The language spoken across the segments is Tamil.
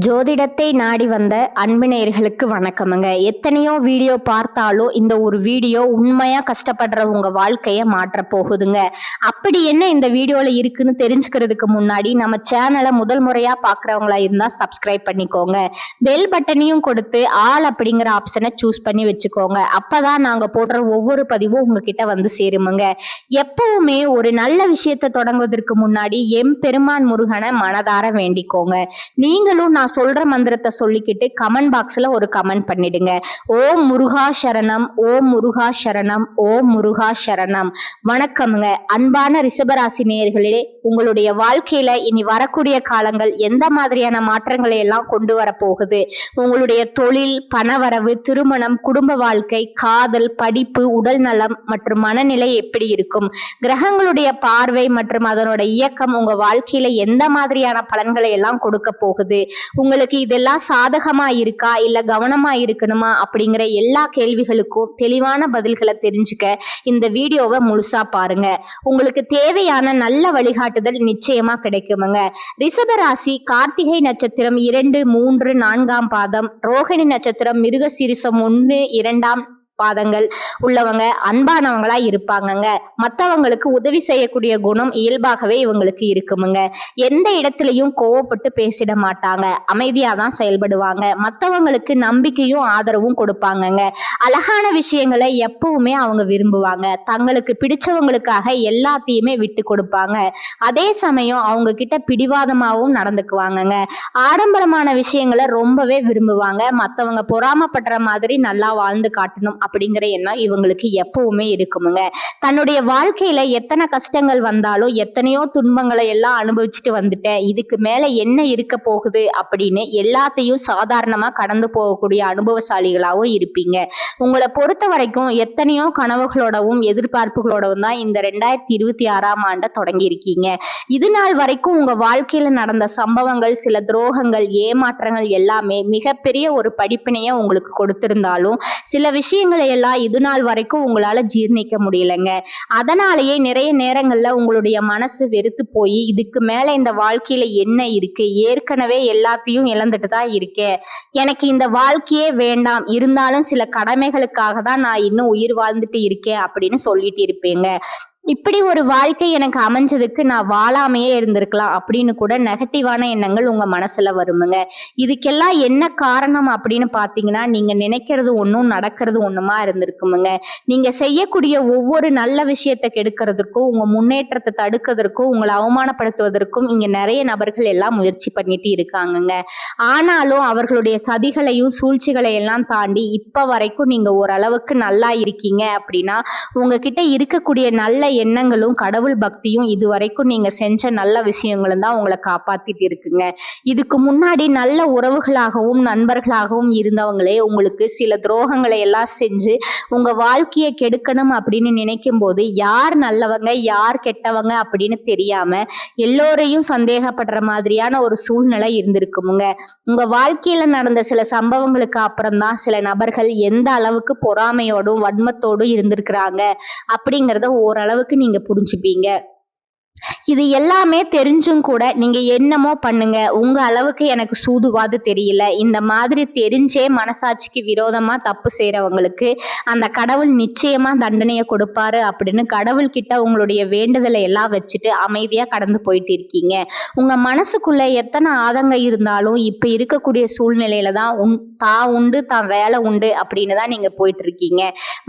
ஜோதிடத்தை நாடி வந்த அன்பு நேயர்களுக்கு வணக்கமுங்க. எத்தனையோ வீடியோ பார்த்தாலும் இந்த ஒரு வீடியோ உண்மையா கஷ்டப்படுற உங்க வாழ்க்கைய மாற்ற போகுதுங்க. அப்படி என்ன இந்த வீடியோல இருக்குன்னு தெரிஞ்சுக்கிறதுக்கு முன்னாடி நம்ம சேனலை முதல் முறையா பாக்குறவங்களா இருந்தா சப்ஸ்கிரைப் பண்ணிக்கோங்க. பெல் பட்டனையும் கொடுத்து ஆல் அப்படிங்கிற ஆப்ஷனை சூஸ் பண்ணி வச்சுக்கோங்க. அப்பதான் நாங்க போடுற ஒவ்வொரு பதிவும் உங்ககிட்ட வந்து சேருமுங்க. எப்பவுமே ஒரு நல்ல விஷயத்தை தொடங்குவதற்கு முன்னாடி எம்பெருமான் முருகனை மனதார வேண்டிக்கோங்க. நீங்களும் நான் சொல்ற மந்திரத்தை சொல்லிக்கிட்டு கமெண்ட் பாக்ஸ்ல ஒரு கமெண்ட் பண்ணிடுங்க. ஓம் முருகா சரணம், ஓம் முருகா சரணம், ஓம் முருகா சரணம். வணக்கம்ங்க. அன்பான ரிஷபராசி நேயர்களே, உங்களுடைய வாழ்க்கையில இனி வரக்கூடிய காலங்கள் எந்த மாதிரியான மாற்றங்களை எல்லாம் கொண்டு வர போகுது, உங்களுடைய தொழில், பணவரவு, திருமணம், குடும்ப வாழ்க்கை, காதல், படிப்பு, உடல் நலம் மற்றும் மனநிலை எப்படி இருக்கும், கிரகங்களுடைய பார்வை மற்றும் அதனோட இயக்கம் உங்க வாழ்க்கையில எந்த மாதிரியான பலன்களை எல்லாம் கொடுக்க போகுது, உங்களுக்கு இதெல்லாம் சாதகமா இருக்கா இல்ல கவனமா இருக்கணுமா அப்படிங்கிற எல்லா கேள்விகளுக்கும் தெளிவான பதில்களை தெரிஞ்சுக்க இந்த வீடியோவை முழுசா பாருங்க. உங்களுக்கு தேவையான நல்ல வழிகாட்டுதல் நிச்சயமா கிடைக்குமுங்க. ரிஷபராசி கார்த்திகை நட்சத்திரம் 2, 3, 4ஆம் பாதம், ரோகிணி நட்சத்திரம் மிருகசீரிஷம் 1, 2ஆம் பாதங்கள் உள்ளவங்க அன்பானவங்களா இருப்பாங்கங்க. மற்றவங்களுக்கு உதவி செய்யக்கூடிய குணம் இயல்பாகவே இவங்களுக்கு இருக்குமுங்க. எந்த இடத்துலையும் கோவப்பட்டு பேசிட மாட்டாங்க, அமைதியா தான் செயல்படுவாங்க. மற்றவங்களுக்கு நம்பிக்கையும் ஆதரவும் கொடுப்பாங்கங்க. அழகான விஷயங்களை எப்பவுமே அவங்க விரும்புவாங்க. தங்களுக்கு பிடிச்சவங்களுக்காக எல்லாத்தையுமே விட்டு கொடுப்பாங்க. அதே சமயம் அவங்க கிட்ட பிடிவாதமாகவும் நடந்துக்குவாங்கங்க. ஆடம்பரமான விஷயங்களை ரொம்பவே விரும்புவாங்க. மற்றவங்க பொறாமப்படுற மாதிரி நல்லா வாழ்ந்து காட்டணும் அப்படிங்கிற எண்ணம் இவங்களுக்கு எப்பவுமே இருக்குமுங்க. தன்னுடைய வாழ்க்கையில எத்தனை கஷ்டங்கள் வந்தாலும் எத்தனையோ துன்பங்களை எல்லாம் அனுபவிச்சுட்டு வந்துட்டேன், இதுக்கு மேல என்ன இருக்க போகுது அப்படின்னு எல்லாத்தையும் சாதாரணமா கடந்து போகக்கூடிய அனுபவசாலிகளாகவும் இருப்பீங்க. உங்களை பொறுத்த வரைக்கும் எத்தனையோ கனவுகளோடவும் எதிர்பார்ப்புகளோடவும் தான் இந்த 2026ஆம் ஆண்டை தொடங்கி இருக்கீங்க. இது நாள் வரைக்கும் உங்க வாழ்க்கையில நடந்த சம்பவங்கள், சில துரோகங்கள், ஏமாற்றங்கள் எல்லாமே மிகப்பெரிய ஒரு படிப்பினைய உங்களுக்கு கொடுத்திருந்தாலும் சில விஷயங்களை எல்லாம் இது நாள் வரைக்கும் உங்களால ஜீர்ணிக்க முடியலங்க. அதனாலேயே நிறைய நேரங்கள்ல உங்களுடைய மனசு வெறுத்து போய் இதுக்கு மேல இந்த வாழ்க்கையில என்ன இருக்கு, ஏற்கனவே எல்லாத்தையும் இழந்துட்டு தான் இருக்கேன், எனக்கு இந்த வாழ்க்கையே வேண்டாம், இருந்தாலும் சில கடமைகளுக்காக தான் நான் இன்னும் உயிர் வாழ்ந்துட்டு இருக்கேன் அப்படின்னு சொல்லிட்டு இருப்பேங்க. இப்படி ஒரு வாழ்க்கை எனக்கு அமைஞ்சதுக்கு நான் வாழாமையே இருந்திருக்கலாம் அப்படின்னு கூட நெகட்டிவான எண்ணங்கள் உங்க மனசுல வருமுங்க. இதுக்கெல்லாம் என்ன காரணம் அப்படின்னு பாத்தீங்கன்னா, நீங்க நினைக்கிறது ஒன்றும் நடக்கிறது ஒண்ணுமா இருந்திருக்குமுங்க. நீங்க செய்யக்கூடிய ஒவ்வொரு நல்ல விஷயத்தை கெடுக்கிறதுக்கும், உங்க முன்னேற்றத்தை தடுக்கிறதுக்கும், உங்களை அவமானப்படுத்துவதற்கும் இங்க நிறைய நபர்கள் எல்லாம் முயற்சி பண்ணிட்டு இருக்காங்கங்க. ஆனாலும் அவர்களுடைய சதிகளையும் சூழ்ச்சிகளை எல்லாம் தாண்டி இப்ப வரைக்கும் நீங்க ஓரளவுக்கு நல்லா இருக்கீங்க அப்படின்னா உங்ககிட்ட இருக்கக்கூடிய நல்ல எண்ணங்களும் கடவுள் பக்தியும் இதுவரைக்கும் நீங்க செஞ்ச நல்ல விஷயங்களும் தான் உங்களை காப்பாத்திட்டு இருக்குங்க. இதுக்கு முன்னாடி நல்ல உறவுகளாகவும் நண்பர்களாகவும் இருந்தவங்களே உங்களுக்கு சில துரோகங்களை எல்லாம் செஞ்சு உங்க வாழ்க்கையை கெடுக்கணும் அப்படின்னு நினைக்கும் போது யார் நல்லவங்க யார் கெட்டவங்க அப்படின்னு தெரியாம எல்லோரையும் சந்தேகப்படுற மாதிரியான ஒரு சூழ்நிலை இருந்திருக்குமுங்க. உங்க வாழ்க்கையில நடந்த சில சம்பவங்களுக்கு அப்புறம்தான் சில நபர்கள் எந்த அளவுக்கு பொறாமையோடும் வன்மத்தோடும் இருந்திருக்கிறாங்க அப்படிங்கிறத ஓரளவுக்கு நீங்க புரிஞ்சுப்பீங்க. இது எல்லாமே தெரிஞ்சும் கூட நீங்க என்னமோ பண்ணுங்க, உங்க அளவுக்கு எனக்கு சூதுவாது தெரியல, இந்த மாதிரி தெரிஞ்சே மனசாட்சிக்கு விரோதமா தப்பு செய்யறவங்களுக்கு அந்த கடவுள் நிச்சயமா தண்டனையை கொடுப்பாரு அப்படின்னு கடவுள் கிட்ட உங்களுடைய வேண்டுதலை எல்லாம் வச்சுட்டு அமைதியா கடந்து போயிட்டு இருக்கீங்க. உங்க மனசுக்குள்ள எத்தனை ஆதங்கம் இருந்தாலும் இப்ப இருக்கக்கூடிய சூழ்நிலையில தான் தான் உண்டு தான் வேலை உண்டு அப்படின்னு தான் நீங்க போயிட்டு இருக்கீங்க.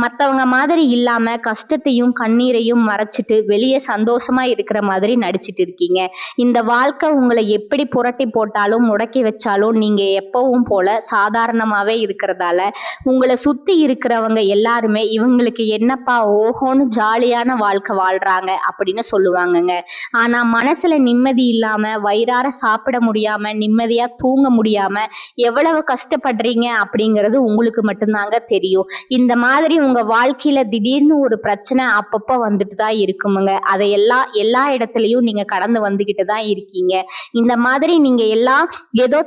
மற்றவங்க மாதிரி இல்லாம கஷ்டத்தையும் கண்ணீரையும் மறைச்சிட்டு வெளியே சந்தோஷமா இருக்கிற மாதிரி நடிச்சிட்டு இருக்கீங்க. இந்த வாழ்க்கை உங்களை எப்படி புரட்டி போட்டாலும் முடக்கி வச்சாலும் நீங்க எப்பவும் போல சாதாரணமாவே இருக்கிறதால உங்களை சுத்தி இருக்கிறவங்க எல்லாருமே இவங்களுக்கு என்னப்பா ஓஹோன்னு ஜாலியான வாழ்க்கை வாழ்றாங்க அப்படின்னு சொல்லுவாங்கங்க. ஆனா மனசுல நிம்மதி இல்லாம வயிறார சாப்பிட முடியாம நிம்மதியா தூங்க முடியாம எவ்வளவு கஷ்டப்படுறீங்க அப்படிங்கிறது உங்களுக்கு மட்டும்தாங்க தெரியும். இந்த மாதிரி உங்க வாழ்க்கையில திடீர்னு ஒரு பிரச்சனை அப்பப்போ வந்துட்டு தான் இருக்குமுங்க. அதையெல்லாம் எல்லா இடத்துலயும் நீங்க கடந்து வந்துகிட்டு தான் இருக்கீங்க. இந்த மாதிரி நீங்க எல்லாம் ஏதோ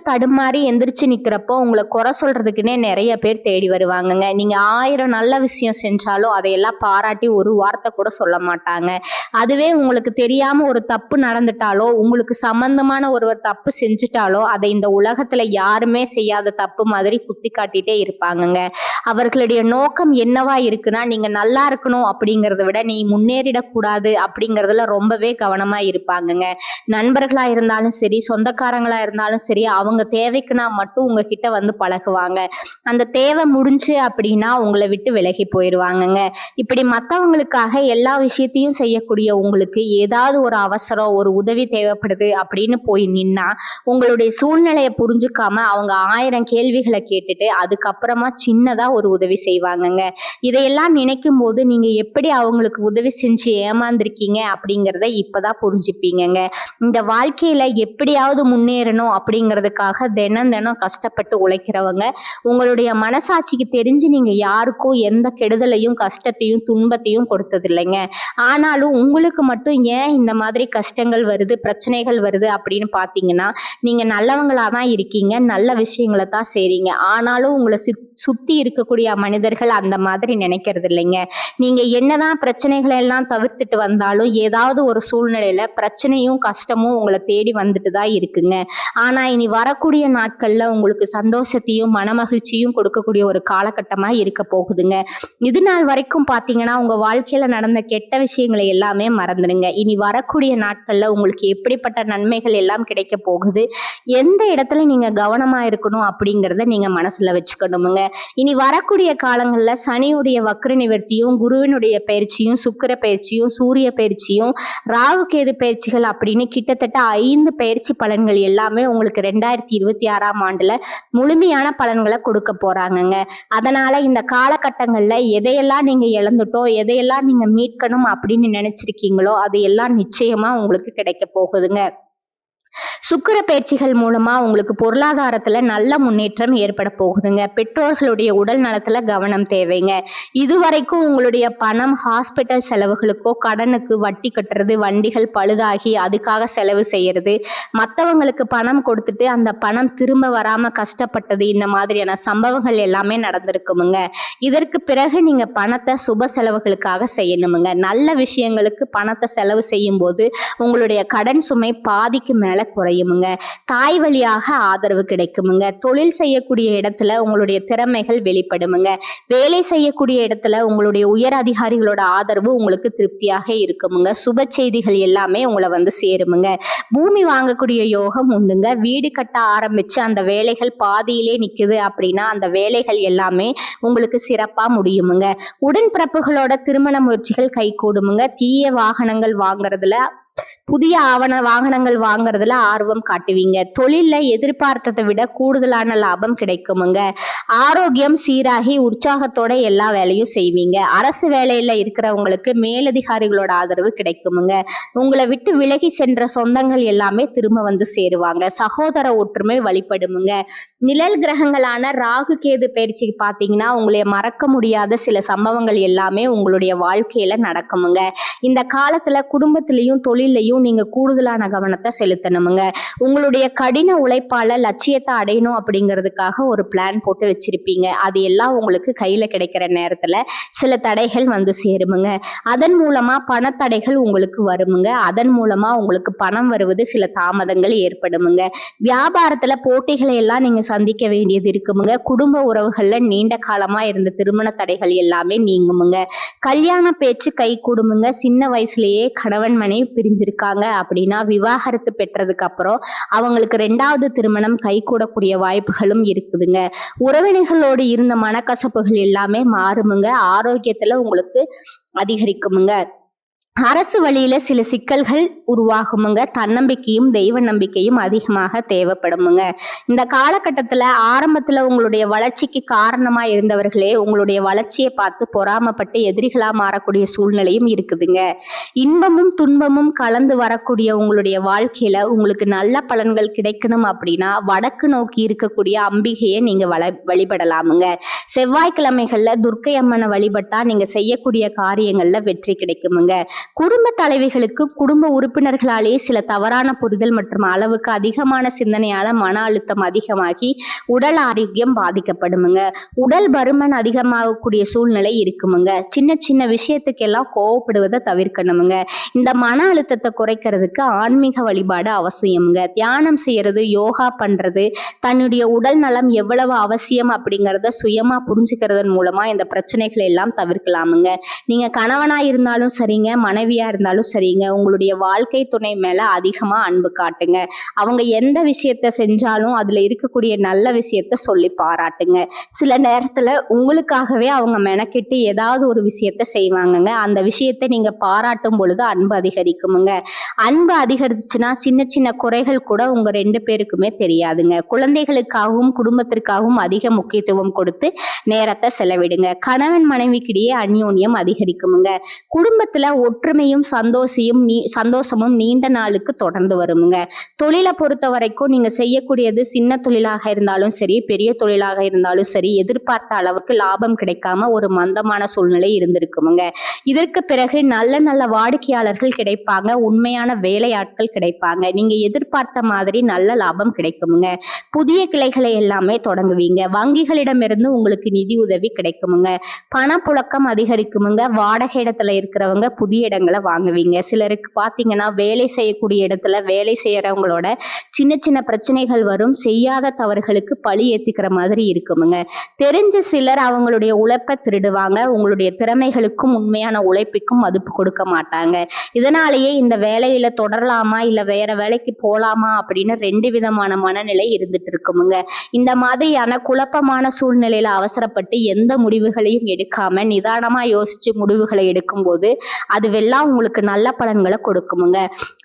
தடுமாறி எந்திரிச்சு நிக்கிறப்போ உங்களை குறை சொல்றதுக்குன்னே நிறைய பேர் தேடி வருவாங்கங்க. நீங்க 1000 நல்ல விஷயம் செஞ்சாலும் அதையெல்லாம் பாராட்டி ஒரு வார்த்தை கூட சொல்ல மாட்டாங்க. அதுவே உங்களுக்கு தெரியாம ஒரு தப்பு நடந்துட்டாலோ, உங்களுக்கு சம்பந்தமான ஒருவர் தப்பு செஞ்சுட்டாலோ, அதை இந்த உலகத்துல யாருமே செய்யாத தப்பு மாதிரி குத்தி காட்டிட்டே இருப்பாங்கங்க. அவர்களுடைய நோக்கம் என்னவா இருக்குன்னா, நீங்க நல்லா இருக்கணும் அப்படிங்கறத விட நீ முன்னேறிடக்கூடாது அப்படிங்கறதுல ரொம்பவே கவனமா இருப்பாங்கங்க. நண்பர்களா இருந்தாலும் சரி, சொந்தக்காரங்களா இருந்தாலும் சரி, அவங்க தேவைக்குன்னா மட்டும் உங்ககிட்ட வந்து பழகுவாங்க. அந்த தேவை முடிஞ்சு அப்படின்னா உங்களை விட்டு விலகி போயிடுவாங்கங்க. இப்படி மத்தவங்களுக்காக எல்லா விஷயத்தையும் செய்யக்கூடிய உங்களுக்கு ஏதாவது ஒரு அவசரம், ஒரு உதவி தேவைப்படுது அப்படின்னு போய் நின்னா, உங்களுடைய சூழ்நிலையை புரிஞ்சுக்காம அவங்க 1000 கேள்விகளை கேட்டுட்டு அதுக்கப்புறமா சின்னதா ஒரு உதவி செய்வாங்கங்க. இதையெல்லாம் நினைக்கும் போது நீங்க எப்படி அவங்களுக்கு உதவி செஞ்சு ஏமாந்திருக்கீங்க அப்படிங்கிறத இப்பதான் புரிஞ்சுப்பீங்கங்க. இந்த வாழ்க்கையில எப்படியாவது முன்னேறணும் அப்படிங்கிறதுக்காக தினம் தினம் கஷ்டப்பட்டு உழைக்கிறவங்க, உங்களுடைய மனசாட்சிக்கு தெரிஞ்சு நீங்க யாருக்கும் எந்த கெடுதலையும் கஷ்டத்தையும் துன்பத்தையும் கொடுத்தது இல்லைங்க. ஆனாலும் உங்களுக்கு மட்டும் ஏன் இந்த மாதிரி கஷ்டங்கள் வருது, பிரச்சனைகள் வருது அப்படின்னு பாத்தீங்கன்னா, நீங்க நல்லவங்களா தான் இருக்கீங்க, நல்ல விஷயங்களை தான் செய்றீங்க. ஆனாலும் உங்களை சுத்தி இருக்கக்கூடிய மனிதர்கள் அந்த மாதிரி நினைக்கிறது இல்லைங்க. நீங்க என்னதான் பிரச்சனைகளை எல்லாம் தவிர்த்துட்டு வந்தாலும் ஏதாவது ஒரு சூழ்நிலையில பிரச்சனையும் கஷ்டமும் உங்களை தேடி வந்துட்டு தான் இருக்குங்க. ஆனா இனி வரக்கூடிய நாட்கள்ல உங்களுக்கு சந்தோஷத்தையும் மனமகிழ்ச்சியும் கொடுக்கக்கூடிய ஒரு காலகட்டமா இருக்க போகுதுங்க. இது நாள் வரைக்கும் பாத்தீங்கன்னா உங்க வாழ்க்கையில நடந்த கெட்ட விஷயங்களை எல்லாமே மறந்துடுங்க. இனி வரக்கூடிய நாட்கள்ல உங்களுக்கு எப்படிப்பட்ட நன்மைகள் எல்லாம் கிடைக்க போகுது, எந்த இடத்துல நீங்க கவனமா இருக்கணும் அப்படிங்கறத நீங்க மனசுல வச்சுக்கணுமுங்க. இனி வரக்கூடிய காலங்கள்ல சனியுடைய வக்ர நிவர்த்தியும், குருவினுடைய பயிற்சியும், சுக்கிர பயிற்சியும், சூரிய பயிற்சியும், ராகு கேது பயிற்சிகள் அப்படின்னு கிட்டத்தட்ட 5 பயிற்சி பலன்கள் எல்லாமே உங்களுக்கு 2026ஆம் ஆண்டுல முழுமையான பலன்களை கொடுக்க போறாங்கங்க. அதனால இந்த காலகட்டங்கள்ல எதையெல்லாம் நீங்க இழந்துட்டோம், எதையெல்லாம் நீங்க மீட்கணும் அப்படின்னு நினைச்சிருக்கீங்களோ அது எல்லாம் நிச்சயமா உங்களுக்கு கிடைக்க போகுதுங்க. சுக்கிர பயிற்சிகள் மூலமா உங்களுக்கு பொருளாதாரத்துல நல்ல முன்னேற்றம் ஏற்பட போகுதுங்க. பெற்றோர்களுடைய உடல் நலத்துல கவனம் தேவைங்க. இதுவரைக்கும் உங்களுடைய பணம் ஹாஸ்பிட்டல் செலவுகளுக்கோ, கடனுக்கு வட்டி கட்டுறது, வண்டிகள் பழுதாகி அதுக்காக செலவு செய்யறது, மற்றவங்களுக்கு பணம் கொடுத்துட்டு அந்த பணம் திரும்ப வராம கஷ்டப்பட்டது, இந்த மாதிரியான சம்பவங்கள் எல்லாமே நடந்திருக்குமுங்க. இதற்கு பிறகு நீங்க பணத்தை சுப செலவுகளுக்காக செய்யணுமுங்க. நல்ல விஷயங்களுக்கு பணத்தை செலவு செய்யும் போது உங்களுடைய கடன் சுமை பாதிக்கு மேல குறையுமுங்க. தாய் வழியாக ஆதரவு கிடைக்குமுங்க. தொழில் செய்யக்கூடிய இடத்துல உங்களுடைய திறமைகள் வெளிப்படுமுங்க. வேலை செய்யக்கூடிய இடத்துல உங்களுடைய உயர் அதிகாரிகளோட ஆதரவு உங்களுக்கு திருப்தியாக இருக்குமுங்க. சுப செய்திகள் எல்லாமே உங்களை வந்து சேருமுங்க. பூமி வாங்கக்கூடிய யோகம் உண்டுங்க. வீடு கட்ட ஆரம்பிச்சு அந்த வேலைகள் பாதியிலே நிக்குது அப்படின்னா அந்த வேலைகள் எல்லாமே உங்களுக்கு சிறப்பா முடியுமுங்க. உடன்பிறப்புகளோட திருமண முயற்சிகள் கைகூடுமுங்க. தீய வாகனங்கள் வாங்குறதுல, புதிய வாகனங்கள் வாங்குறதுல ஆர்வம் காட்டுவீங்க. தொழில்ல எதிர்பார்த்ததை விட கூடுதலான லாபம் கிடைக்குமுங்க. ஆரோக்கியம் சீராகி உற்சாகத்தோட எல்லா வேலையும் செய்வீங்க. அரசு வேலையில இருக்கிறவங்களுக்கு மேலதிகாரிகளோட ஆதரவு கிடைக்குமுங்க. உங்களை விட்டு விலகி சென்ற சொந்தங்கள் எல்லாமே திரும்ப வந்து சேருவாங்க. சகோதர ஒற்றுமை வழிபடுமுங்க. நிழல் கிரகங்களான ராகு கேது பயிற்சிக்கு பாத்தீங்கன்னா உங்களை மறக்க முடியாத சில சம்பவங்கள் எல்லாமே உங்களுடைய வாழ்க்கையில நடக்குமுங்க. இந்த காலத்துல குடும்பத்திலையும் தொழிலையும் நீங்க கூடுதலான கவனத்தை செலுத்தணுமுங்க. உங்களுடைய கடின உழைப்பால லட்சியத்தை அடையணும் அப்படிங்கிறதுக்காக ஒரு பிளான் போட்டு வச்சிருப்பீங்க. அது எல்லாம் உங்களுக்கு கையில கிடைக்கிற நேரத்துல சில தடைகள் வந்து சேருமுங்க. அதன் மூலமா பணத்தடைகள் உங்களுக்கு வருமுங்க. அதன் மூலமா உங்களுக்கு பணம் வருவது சில தாமதங்கள் ஏற்படுமுங்க. வியாபாரத்துல போட்டிகளை எல்லாம் நீங்க சந்திக்க வேண்டியது இருக்குமுங்க. குடும்ப உறவுகள்ல நீண்ட காலமா இருந்த திருமண தடைகள் எல்லாமே நீங்குமுங்க. கல்யாண பேச்சு கை கூடுமுங்க. சின்ன வயசுலயே கணவன் மனைவி பிரிஞ்சிருக்காங்க அப்படின்னா விவாகரத்து பெற்றதுக்கு அப்புறம் அவங்களுக்கு 2வது திருமணம் கை கூடக்கூடிய வாய்ப்புகளும் இருக்குதுங்க. உறவினர்களோடு இருந்த மனக்கசப்புகள் எல்லாமே மாறுமுங்க. ஆரோக்கியத்துல உங்களுக்கு அதிகரிக்குமுங்க. அரசு வழியில சில சிக்கல்கள் உருவாகுமுங்க. தன்னம்பிக்கையும் தெய்வ நம்பிக்கையும் அதிகமாக தேவைப்படுமுங்க. இந்த காலகட்டத்துல ஆரம்பத்துல உங்களுடைய வளர்ச்சிக்கு காரணமா இருந்தவர்களே உங்களுடைய வளர்ச்சியை பார்த்து பொறாமப்பட்டு எதிரிகளா மாறக்கூடிய சூழ்நிலையும் இருக்குதுங்க. இன்பமும் துன்பமும் கலந்து வரக்கூடிய உங்களுடைய வாழ்க்கையில உங்களுக்கு நல்ல பலன்கள் கிடைக்கணும் அப்படின்னா வடக்கு நோக்கி இருக்கக்கூடிய அம்பிகையை நீங்க வழிபடலாமுங்க. செவ்வாய்க்கிழமைகள்ல துர்க்கை அம்மனை வழிபட்டா நீங்க செய்யக்கூடிய காரியங்கள்ல வெற்றி கிடைக்குமுங்க. குடும்ப தலைவிகளுக்கு குடும்ப உறுப்பினர்களாலே சில தவறான புரிதல் மற்றும் அளவுக்கு அதிகமான சிந்தனையால மன அழுத்தம் அதிகமாகி உடல் ஆரோக்கியம் பாதிக்கப்படுமுங்க. உடல் பருமன் அதிகமாகக்கூடிய சூழ்நிலை இருக்குமுங்க. சின்ன சின்ன விஷயத்துக்கெல்லாம் கோவப்படுவதை தவிர்க்கணுமுங்க. இந்த மன அழுத்தத்தை குறைக்கிறதுக்கு ஆன்மீக வழிபாடு அவசியமுங்க. தியானம் செய்யறது, யோகா பண்றது, தன்னுடைய உடல் நலம் எவ்வளவு அவசியம் அப்படிங்கிறத சுயமா புரிஞ்சுக்கிறதன் மூலமா இந்த பிரச்சனைகளை எல்லாம் தவிர்க்கலாமுங்க. நீங்க கணவனா இருந்தாலும் சரிங்க, மனைவியா இருந்தாலும் சரிங்க, உங்களுடைய வாழ்க்கை துணை மேல அதிகமா அன்பு காட்டுங்க. அவங்க எந்த விஷயத்த செஞ்சாலும் அதுல இருக்கக்கூடிய நல்ல விஷயத்த சொல்லி பாராட்டுங்க. சில நேரத்துல உங்களுக்காகவே அவங்க மெனக்கெட்டு ஏதாவது ஒரு விஷயத்த செய்வாங்கங்க. அந்த விஷயத்தை நீங்க பாராட்டும் பொழுது அன்பு அதிகரிக்குமுங்க. அன்பு அதிகரிச்சுன்னா சின்ன சின்ன குறைகள் கூட உங்க 2 பேருக்குமே தெரியாதுங்க. குழந்தைகளுக்காகவும் குடும்பத்திற்காகவும் அதிக முக்கியத்துவம் கொடுத்து நேரத்தை செலவிடுங்க. கணவன் மனைவிக்கிடையே அந்யோன்யம் அதிகரிக்குமுங்க. குடும்பத்துல ஒற்றுமையும் சந்தோஷமும் நீண்ட நாளுக்கு தொடர்ந்து வருமுங்க. தொழிலை பொறுத்த வரைக்கும் நீங்க செய்யக்கூடியது சின்ன தொழிலாக இருந்தாலும் சரி, பெரிய தொழிலாக இருந்தாலும் சரி, எதிர்பார்த்த அளவுக்கு லாபம் கிடைக்காம ஒரு மந்தமான சூழ்நிலை இருந்திருக்குமுங்க. இதற்கு பிறகு நல்ல நல்ல வாடிக்கையாளர்கள் கிடைப்பாங்க. உண்மையான வேலையாட்கள் கிடைப்பாங்க. நீங்க எதிர்பார்த்த மாதிரி நல்ல லாபம் கிடைக்குமுங்க. புதிய கிளைகளை எல்லாமே தொடங்குவீங்க. வங்கிகளிடமிருந்து உங்களுக்கு நிதி உதவி கிடைக்குமுங்க. பணப்புழக்கம் அதிகரிக்குமுங்க. வாடகை இடத்துல இருக்கிறவங்க புதிய இடங்களை வாங்குவீங்க. சிலருக்கு பார்த்தீங்கன்னா வேலை செய்யக்கூடிய இடத்துல வேலை செய்யறவங்களோட சின்ன சின்ன பிரச்சனைகள் வரும். செய்யாத தவறுகளுக்கு பழி ஏத்திக்கிற மாதிரி இருக்குமுங்க. தெரிஞ்ச சிலர் அவங்களுடைய உழைப்பை திருடுவாங்க. உங்களுடைய திறமைகளுக்கும் உண்மையான உழைப்புக்கும் மதிப்பு கொடுக்க மாட்டாங்க. இதனாலேயே இந்த வேலையில தொடரலாமா இல்ல வேற வேலைக்கு போலாமா அப்படின்னு 2 விதமான மனநிலை இருந்துட்டு இருக்குமுங்க. இந்த மாதிரியான குழப்பமான சூழ்நிலையில அவசரப்பட்டு எந்த முடிவுகளையும் எடுக்காம நிதானமா யோசிச்சு முடிவுகளை எடுக்கும்போது அதுவெல்லாம் உங்களுக்கு நல்ல பலன்களை கொடுக்குமுங்க.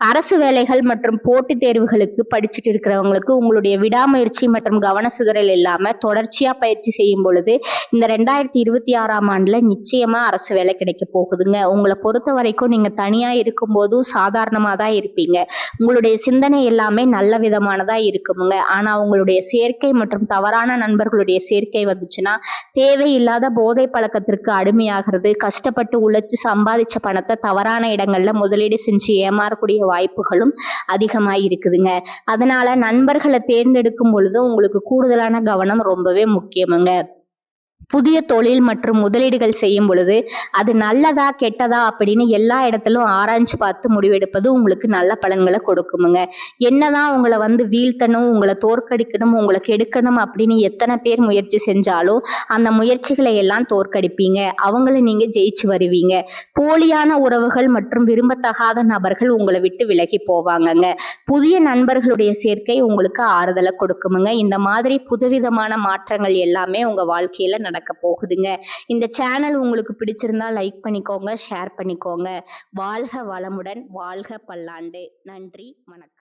அரசு வேலைகள் மற்றும் போட்டித் தேர்வுகளுக்கு படிச்சுட்டு இருக்கிறவங்களுக்கு உங்களுடைய விடாமுயற்சி மற்றும் கவன சிதறல் இல்லாம தொடர்ச்சியா பயிற்சி செய்யும் பொழுது இந்த 2026ஆம் ஆண்டுல நிச்சயமா அரசு வேலை கிடைக்க போகுதுங்க. உங்களை பொறுத்த வரைக்கும் நீங்க தனியா இருக்கும்போதும் சாதாரணமா தான் இருப்பீங்க. உங்களுடைய சிந்தனை எல்லாமே நல்ல விதமானதா இருக்குமுங்க. ஆனா உங்களுடைய சேர்க்கை மற்றும் தவறான நண்பர்களுடைய சேர்க்கை வந்துச்சுன்னா தேவையில்லாத போதை பழக்கத்திற்கு அடிமையாகிறது. கஷ்டப்பட்டு உழைச்சு சம்பாதிச்ச பணத்தை தவறான இடங்கள்ல முதலீடு செஞ்சு ஏமாறக்கூடிய வாய்ப்புகளும் அதிகமாக இருக்குதுங்க. அதனால நண்பர்களை தேர்ந்தெடுக்கும் பொழுது உங்களுக்கு கூடுதலான கவனம் ரொம்பவே முக்கியமுங்க. புதிய தொழில் மற்றும் முதலீடுகள் செய்யும் பொழுது அது நல்லதா கெட்டதா அப்படின்னு எல்லா இடத்திலும் ஆராய்ஞ்சு பார்த்து முடிவெடுப்பது உங்களுக்கு நல்ல பலன்களை கொடுக்குமுங்க. என்னதான் உங்களை வீழ்த்தணும், உங்களை தோற்கடிக்கணும், உங்களை கெடுக்கணும் அப்படின்னு எத்தனை பேர் முயற்சி செஞ்சாலும் அந்த முயற்சிகளை எல்லாம் தோற்கடிப்பீங்க. அவங்கள நீங்க ஜெயிச்சு வருவீங்க. போலியான உறவுகள் மற்றும் விரும்பத்தகாத நபர்கள் உங்களை விட்டு விலகி போவாங்கங்க. புதிய நண்பர்களுடைய சேர்க்கை உங்களுக்கு ஆறுதலை கொடுக்குமுங்க. இந்த மாதிரி புதுவிதமான மாற்றங்கள் எல்லாமே உங்க வாழ்க்கையில நடக்க போகுதுங்க. இந்த சேனல் உங்களுக்கு பிடிச்சிருந்தா லைக் பண்ணிக்கோங்க, ஷேர் பண்ணிக்கோங்க. வாழ்க வளமுடன், வாழ்க பல்லாண்டு. நன்றி, வணக்கம்.